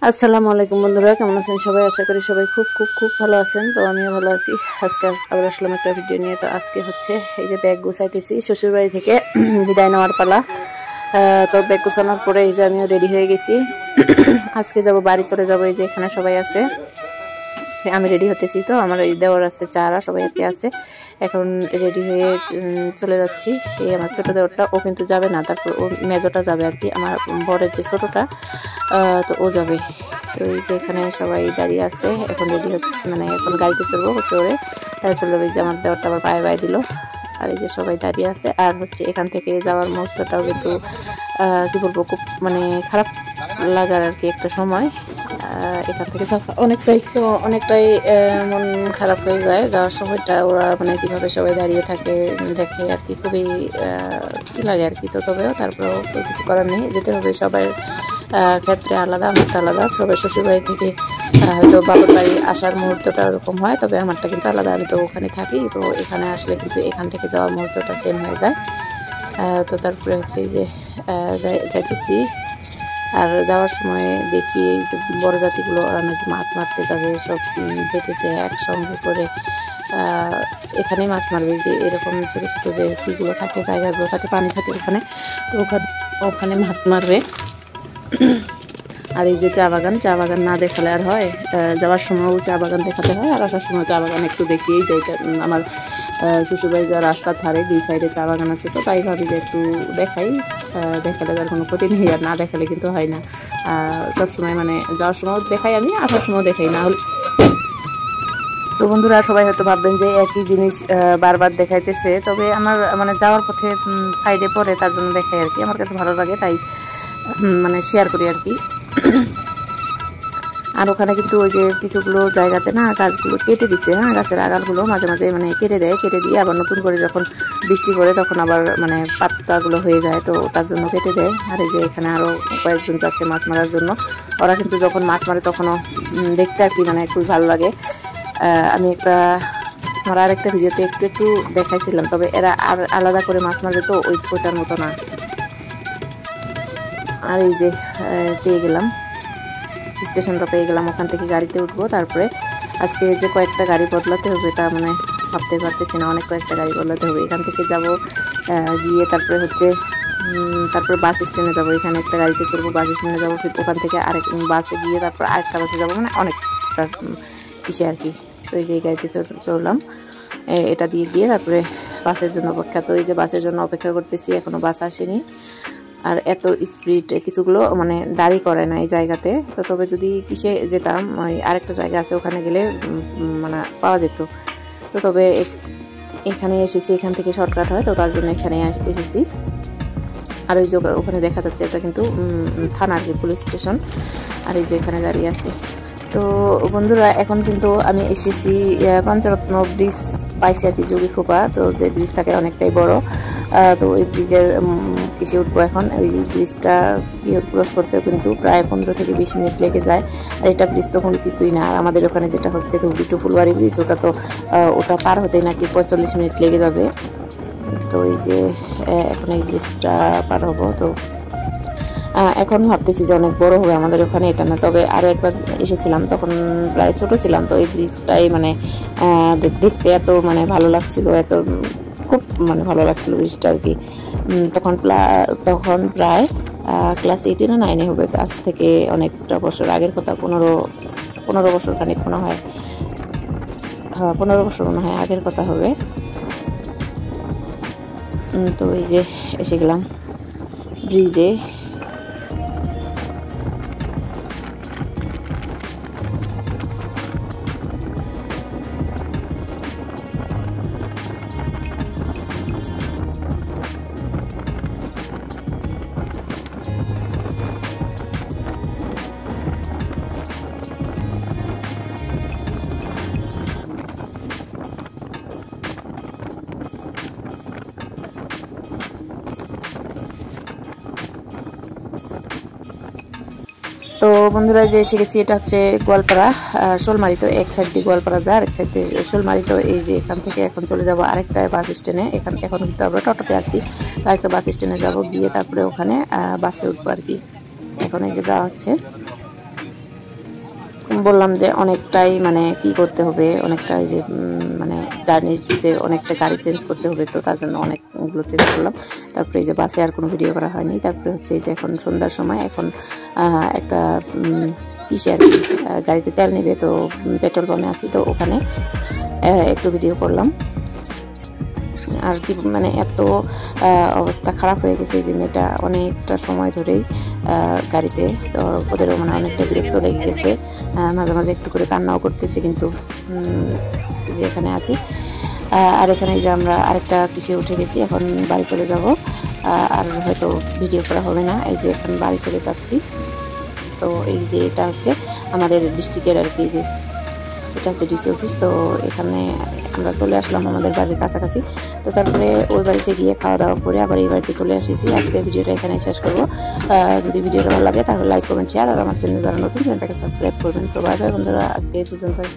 আসসালামু আলাইকুম বন্ধুরা, কেমন আছেন সবাই? আশা করি সবাই খুব খুব খুব ভালো আছেন। তো আমিও ভালো আছি। আজকে আবার আসলাম একটা ভিডিও নিয়ে। তো আজকে হচ্ছে এই যে ব্যাগ গুছাইতেছি, শ্বশুরবাড়ি থেকে বিদায় নেওয়ার পালা। তো ব্যাগ গুছানোর পরে এই যে আমিও রেডি হয়ে গেছি। আজকে যাব, বাড়ি চলে যাব। এই যে এখানে সবাই আছে, আমি রেডি হতেছি। তো আমার এই দেওয়ার আছে, চারা সবাই আর কি আছে। এখন রেডি হয়ে চলে যাচ্ছি। এই আমার ছোটো দেওয়ারটা, ও কিন্তু যাবে না, তারপর ও মেজোটা যাবে আর কি, আমার বড়ের যে ছোটোটা, তো ও যাবে। তো এই যে এখানে সবাই দাঁড়িয়ে আছে, এখন রেডি হচ্ছে, মানে এখন গাড়িতে চড়বো, চড়ে চলে যাবে। যে আমার দেওয়ারটা আবার পায়ে পায়ে দিল। আর এই যে সবাই দাঁড়িয়ে আছে। আর হচ্ছে এখান থেকে যাওয়ার মুহূর্তটাও কিন্তু কী বলবো, খুব মানে খারাপ লাগার আর কি একটা সময়। এখান থেকে অনেকটাই মন খারাপ হয়ে যায় যাওয়ার সময়টা। ওরা মানে যেভাবে সবাই দাঁড়িয়ে থাকে দেখে আর কি, খুবই কী লাগে আর কি। তো তবেও তারপরেও কিছু করার নেই, যেতে হবে। সবার ক্ষেত্রে আলাদা, আমারটা আলাদা। সবাই শ্বশুরবাড়ি থেকে হয়তো বাবার বাড়ি আসার মুহূর্তটা ওরকম হয়, তবে আমারটা কিন্তু আলাদা। আমি তো ওখানে থাকি, তো এখানে আসলে কিন্তু এখান থেকে যাওয়ার মুহূর্তটা সেম হয়ে যায়। তো তারপরে হচ্ছে এই যে যাইতেছি। আর যাওয়ার সময় দেখি এই যে বড় জাতিগুলো, ওরা নাকি মাছ মারতে যাবে, সব যেতেছে একসঙ্গে করে। এখানেই মাছ মারবে, যে এরকম ছোটো ছোটো যে কীগুলো থাকে, জায়গাগুলো থাকে, পানি থাকে ওখানে, তো ওখানে মাছ মারবে। আর এই যে চা বাগান না দেখালে আর হয়। যাওয়ার সময়ও চা বাগান দেখাতে হয়, আর আসার সময় চা বাগান একটু দেখিয়েই যাই। আমার শ্বশুরবাড়ি যাওয়ার রাস্তার ধারে 2 সাইডে চা বাগান আছে, তো তাই ভাবি যে একটু দেখাই। দেখালে তার কোনো ক্ষতি নেই, আর না দেখালে কিন্তু হয় না। সবসময় মানে যাওয়ার সময়ও দেখাই আমি, আসার সময়ও দেখাই, না হলে। তো বন্ধুরা, সবাই হয়তো ভাববেন যে একই জিনিস বারবার দেখাইতেছে, তবে আমার মানে যাওয়ার পথে সাইডে পড়ে, তার জন্য দেখাই আর কি। আমার কাছে ভালো লাগে, তাই মানে শেয়ার করি আর কি। আর ওখানে কিন্তু ওই যে কিছুগুলো জায়গাতে না গাছগুলো কেটে দিচ্ছে, হ্যাঁ, গাছের আগালগুলো মাঝে মাঝে মানে কেটে দেয়, কেটে দিয়ে আবার নতুন করে যখন বৃষ্টি পড়ে তখন আবার মানে পাতাগুলো হয়ে যায়, তো তার জন্য কেটে দেয়। আর এই যে এখানে আরও কয়েকজন যাচ্ছে মাছ মারার জন্য। ওরা কিন্তু যখন মাছ মারে তখনও দেখতে আর কি মানে খুবই ভালো লাগে। আমি আমার আরেকটা ভিডিওতে একটু দেখাইছিলাম, তবে এরা আর আলাদা করে মাছ মারবে, তো ওইটার মতো না। আর এই যে পেয়ে গেলাম, স্টেশনটা পেয়ে গেলাম। ওখান থেকে গাড়িতে উঠবো। তারপরে আজকে যে কয়েকটা গাড়ি বদলাতে হবে, তা মানে ভাবতে পারতেছি না, অনেক কয়েকটা গাড়ি বদলাতে হবে। এখান থেকে যাব, গিয়ে তারপরে হচ্ছে তারপরে বাস স্ট্যান্ডে যাবো। এখানে একটা গাড়িতে চড়বো, বাস স্ট্যান্ডে যাবো, ফির ওখান থেকে আরেক বাসে গিয়ে তারপর আরেকটা বাসে যাবো, মানে অনেকটা কিসে আর কি। তো এই যে এই গাড়িতে চড়লাম, এটা দিয়ে গিয়ে তারপরে বাসের জন্য অপেক্ষা। তো এই যে বাসের জন্য অপেক্ষা করতেছি, এখনও বাস আসেনি। আর এত স্পিড কিছুগুলো মানে দাঁড়ি করে না এই জায়গাতে। তো তবে যদি কিসে যেতাম, ওই আরেকটা জায়গা আছে, ওখানে গেলে মানে পাওয়া যেত। তো তবে এখানে এসেছি, এখান থেকে শর্টকাট হয়, তো তার জন্য এখানে এসেছি। আর ওই যে ওখানে দেখা যাচ্ছে এটা কিন্তু থানা আর কি, পুলিশ স্টেশন। আর এই যে এখানে দাঁড়িয়ে আছে। তো বন্ধুরা, এখন কিন্তু আমি এসেছি পঞ্চরত্ন ব্রিজ পাইছি আর কি, যোগীখোপা। তো যে ব্রিজ থাকে অনেকটাই বড়, তো ওই ব্রিজের কিসে উঠবো এখন। ওই ব্রিজটা ক্রস করতেও কিন্তু প্রায় 15 থেকে 20 মিনিট লেগে যায়। আর এটা ব্রিজ তো কোনো কিছুই না। আর আমাদের ওখানে যেটা হচ্ছে ধুবড়ি টু ফুলবাড়ি ব্রিজ, ওটা পার হতেই নাকি 45 মিনিট লেগে যাবে। তো এই যে এখন এই ব্রিজটা পার হবো। তো এখন ভাবতেছি যে অনেক বড় হবে আমাদের ওখানে, এটা না। তবে আরও একবার এসেছিলাম, তখন প্রায় ছোটো ছিলাম। তো এই ব্রিজটাই মানে দেখতে এত মানে ভালো লাগছিল, খুব মানে ভালো লাগছিল ব্রিজটা আর কি। তখন প্রায় ক্লাস 8 না 9 হবে। আজ থেকে অনেকটা বছর আগের কথা, 15 বছর খানিক মনে হয়, 15 বছর মনে হয় আগের কথা হবে। তো এই যে এসে গেলাম ব্রিজে। তো বন্ধুরা, যে এসে গেছি, এটা হচ্ছে গোয়ালপাড়া শোলমারি। তো এক সাইড দিয়ে গোয়ালপাড়া যায়, আরেক সাইড দিয়ে শোলমারি। তো এই যে এখান থেকে এখন চলে যাব আরেকটা বাস স্ট্যান্ডে। এখন কিন্তু আমরা টোটোতে আছি, আরেকটা বাস স্ট্যান্ডে যাব, গিয়ে তারপরে ওখানে বাসে উঠবো আর কি। এখন এই যে যাওয়া হচ্ছে। বললাম যে অনেকটাই মানে কি করতে হবে, অনেকটাই যে মানে জার্নির যে অনেকটা গাড়ি চেঞ্জ করতে হবে, তো তার জন্য অনেকগুলো চেঞ্জ করলাম। তারপরে এই যে বাসে আর কোনো ভিডিও করা হয়নি। তারপরে হচ্ছে এই যে এখন সন্ধ্যার সময়, এখন একটা কিসে আর কি গাড়িতে তেল নেবে, তো পেট্রোল পাম্পে আসি, তো ওখানে একটু ভিডিও করলাম। আর কি মানে এত অবস্থা খারাপ হয়ে গেছে যে মেয়েটা অনেকটা সময় ধরেই গাড়িতে, তো ওদেরও মানে অনেকটা বিরক্ত লেগে গেছে, মাঝে মাঝে একটু করে কান্নাও করতেছে। কিন্তু যে এখানে আছি, আর এখানে যে আমরা আরেকটা কিসে উঠে গেছি, এখন বাড়ি চলে যাব। আর হয়তো ভিডিও করা হবে না, এই যে এখন বাড়ি চলে যাচ্ছি। তো এই যে এটা হচ্ছে আমাদের ডিস্ট্রিক্টের আর কি, যে এটা হচ্ছে ডিসি অফিস। তো এখানে আমরা চলে আসলাম আমাদের বাড়ির কাছাকাছি। তো তারপরে ওই বাড়িতে গিয়ে খাওয়া দাওয়া করে আবার এই বাড়িতে চলে এসেছি। আজকে ভিডিওটা এখানে শেষ করবো। যদি ভিডিওটা ভালো লাগে তাহলে লাইক, কমেন্ট, শেয়ার, আর আমার চ্যানেল যারা নতুন চ্যানেলটাকে সাবস্ক্রাইব করবেন। তো বাই বাই বন্ধুরা, আজকে এই পর্যন্তই।